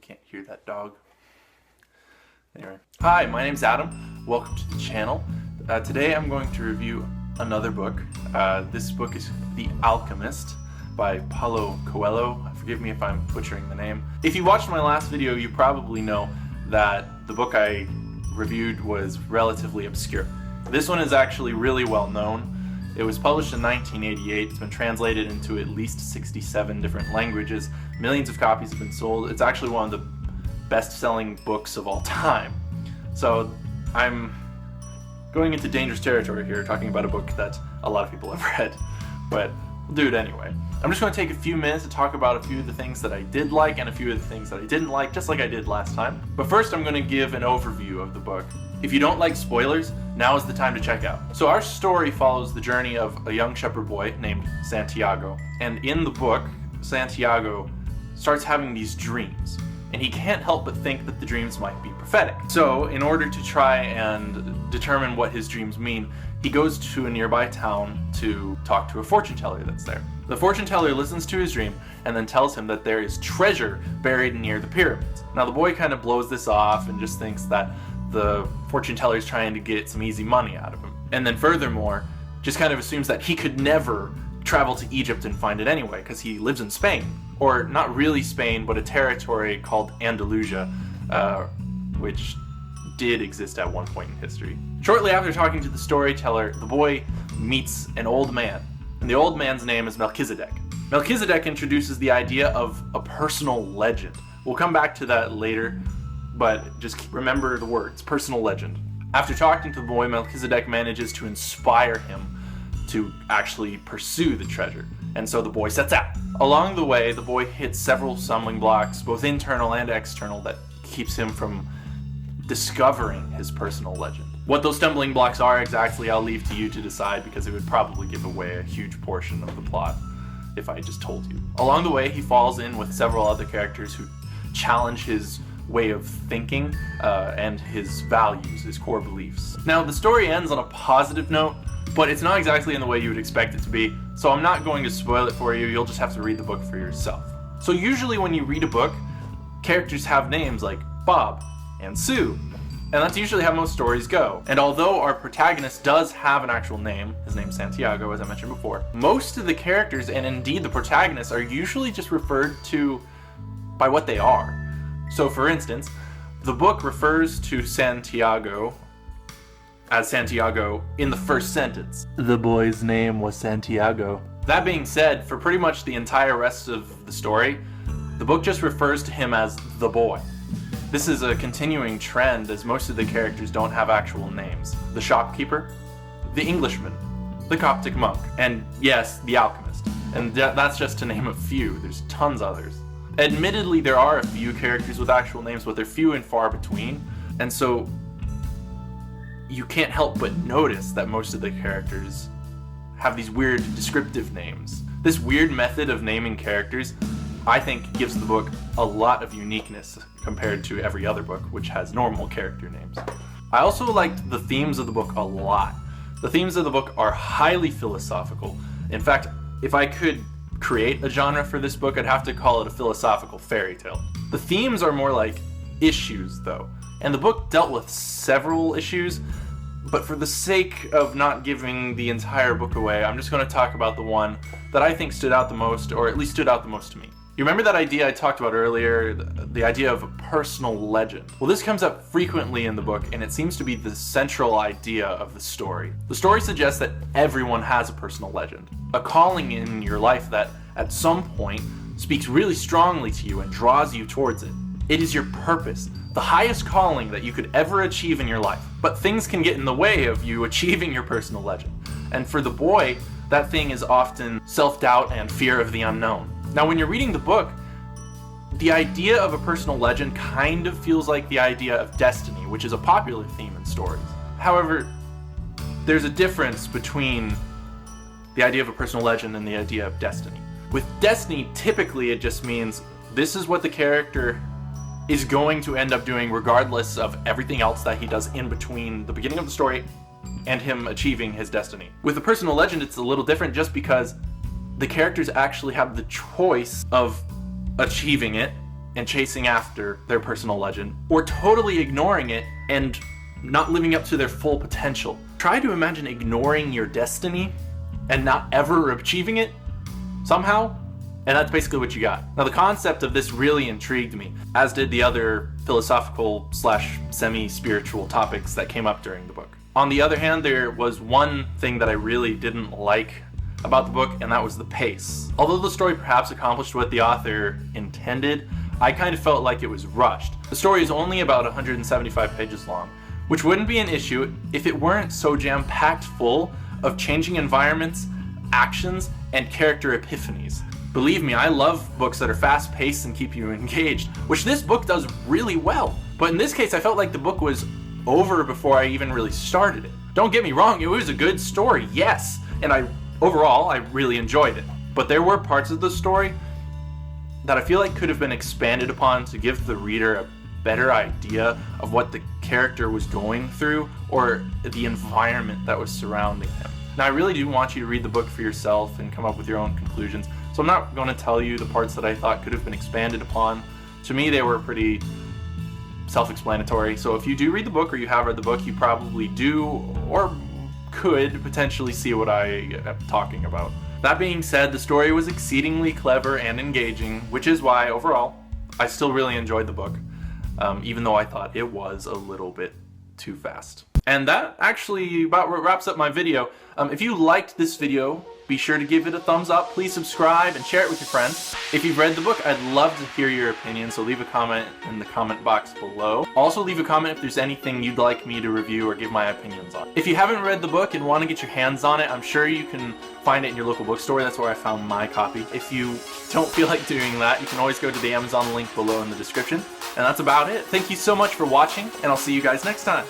Can't hear that dog. Anyway. Hi, my name's Adam. Welcome to the channel. Today I'm going to review another book. This book is The Alchemist by Paulo Coelho. Forgive me if I'm butchering the name. If you watched my last video, you probably know that the book I reviewed was relatively obscure. This one is actually really well known. It was published in 1988. It's been translated into at least 67 different languages. Millions of copies have been sold. It's actually one of the best-selling books of all time. So I'm going into dangerous territory here, talking about a book that a lot of people have read, but we'll do it anyway. I'm just going to take a few minutes to talk about a few of the things that I did like and a few of the things that I didn't like, just like I did last time. But first I'm going to give an overview of the book. If you don't like spoilers, now is the time to check out. So our story follows the journey of a young shepherd boy named Santiago. And in the book, Santiago starts having these dreams. And he can't help but think that the dreams might be prophetic. So in order to try and determine what his dreams mean, he goes to a nearby town to talk to a fortune teller that's there. The fortune teller listens to his dream and then tells him that there is treasure buried near the pyramids. Now the boy kind of blows this off and just thinks that the fortune teller is trying to get some easy money out of him. And then furthermore, just kind of assumes that he could never travel to Egypt and find it anyway, because he lives in Spain. Or not really Spain, but a territory called Andalusia, which did exist at one point in history. Shortly after talking to the storyteller, the boy meets an old man, and the old man's name is Melchizedek. Melchizedek introduces the idea of a personal legend. We'll come back to that later, but just remember the words, personal legend. After talking to the boy, Melchizedek manages to inspire him to actually pursue the treasure, and so the boy sets out. Along the way, the boy hits several stumbling blocks, both internal and external, that keeps him from discovering his personal legend. What those stumbling blocks are exactly, I'll leave to you to decide, because it would probably give away a huge portion of the plot if I just told you. Along the way, he falls in with several other characters who challenge his way of thinking and his values, his core beliefs. Now, the story ends on a positive note, but it's not exactly in the way you would expect it to be, so I'm not going to spoil it for you. You'll just have to read the book for yourself. So usually when you read a book, characters have names like Bob and Sue, and that's usually how most stories go. And although our protagonist does have an actual name, his name's Santiago, as I mentioned before, most of the characters, and indeed the protagonists, are usually just referred to by what they are. So for instance, the book refers to Santiago as Santiago in the first sentence. The boy's name was Santiago. That being said, for pretty much the entire rest of the story, the book just refers to him as the boy. This is a continuing trend, as most of the characters don't have actual names. The shopkeeper, the Englishman, the Coptic monk, and yes, the alchemist. And that's just to name a few. There's tons others. Admittedly, there are a few characters with actual names, but they're few and far between, and so you can't help but notice that most of the characters have these weird descriptive names. This weird method of naming characters, I think, gives the book a lot of uniqueness compared to every other book, which has normal character names. I also liked the themes of the book a lot. The themes of the book are highly philosophical. In fact, if I could create a genre for this book, I'd have to call it a philosophical fairy tale. The themes are more like issues, though. And the book dealt with several issues, but for the sake of not giving the entire book away, I'm just going to talk about the one that I think stood out the most, or at least stood out the most to me. You remember that idea I talked about earlier, the idea of a personal legend? Well, this comes up frequently in the book, and it seems to be the central idea of the story. The story suggests that everyone has a personal legend, a calling in your life that, at some point, speaks really strongly to you and draws you towards it. It is your purpose, the highest calling that you could ever achieve in your life. But things can get in the way of you achieving your personal legend. And for the boy, that thing is often self-doubt and fear of the unknown. Now, when you're reading the book, the idea of a personal legend kind of feels like the idea of destiny, which is a popular theme in stories. However, there's a difference between the idea of a personal legend and the idea of destiny. With destiny, typically it just means this is what the character is going to end up doing regardless of everything else that he does in between the beginning of the story and him achieving his destiny. With a personal legend, it's a little different just because the characters actually have the choice of achieving it and chasing after their personal legend, or totally ignoring it and not living up to their full potential. Try to imagine ignoring your destiny and not ever achieving it somehow, and that's basically what you got. Now, the concept of this really intrigued me, as did the other philosophical / semi-spiritual topics that came up during the book. On the other hand, there was one thing that I really didn't like about the book, and that was the pace. Although the story perhaps accomplished what the author intended, I kind of felt like it was rushed. The story is only about 175 pages long, which wouldn't be an issue if it weren't so jam-packed full of changing environments, actions, and character epiphanies. Believe me, I love books that are fast-paced and keep you engaged, which this book does really well. But in this case, I felt like the book was over before I even really started it. Don't get me wrong, it was a good story, yes, and overall, I really enjoyed it. But there were parts of the story that I feel like could have been expanded upon to give the reader a better idea of what the character was going through or the environment that was surrounding him. Now, I really do want you to read the book for yourself and come up with your own conclusions, so I'm not going to tell you the parts that I thought could have been expanded upon. To me, they were pretty self-explanatory, so if you do read the book or you have read the book, you probably do or could potentially see what I am talking about. That being said, the story was exceedingly clever and engaging, which is why, overall, I still really enjoyed the book, even though I thought it was a little bit too fast. And that actually about wraps up my video. If you liked this video, be sure to give it a thumbs up. Please subscribe and share it with your friends. If you've read the book, I'd love to hear your opinion, so leave a comment in the comment box below. Also, leave a comment if there's anything you'd like me to review or give my opinions on. If you haven't read the book and want to get your hands on it, I'm sure you can find it in your local bookstore. That's where I found my copy. If you don't feel like doing that, you can always go to the Amazon link below in the description. And that's about it. Thank you so much for watching, and I'll see you guys next time.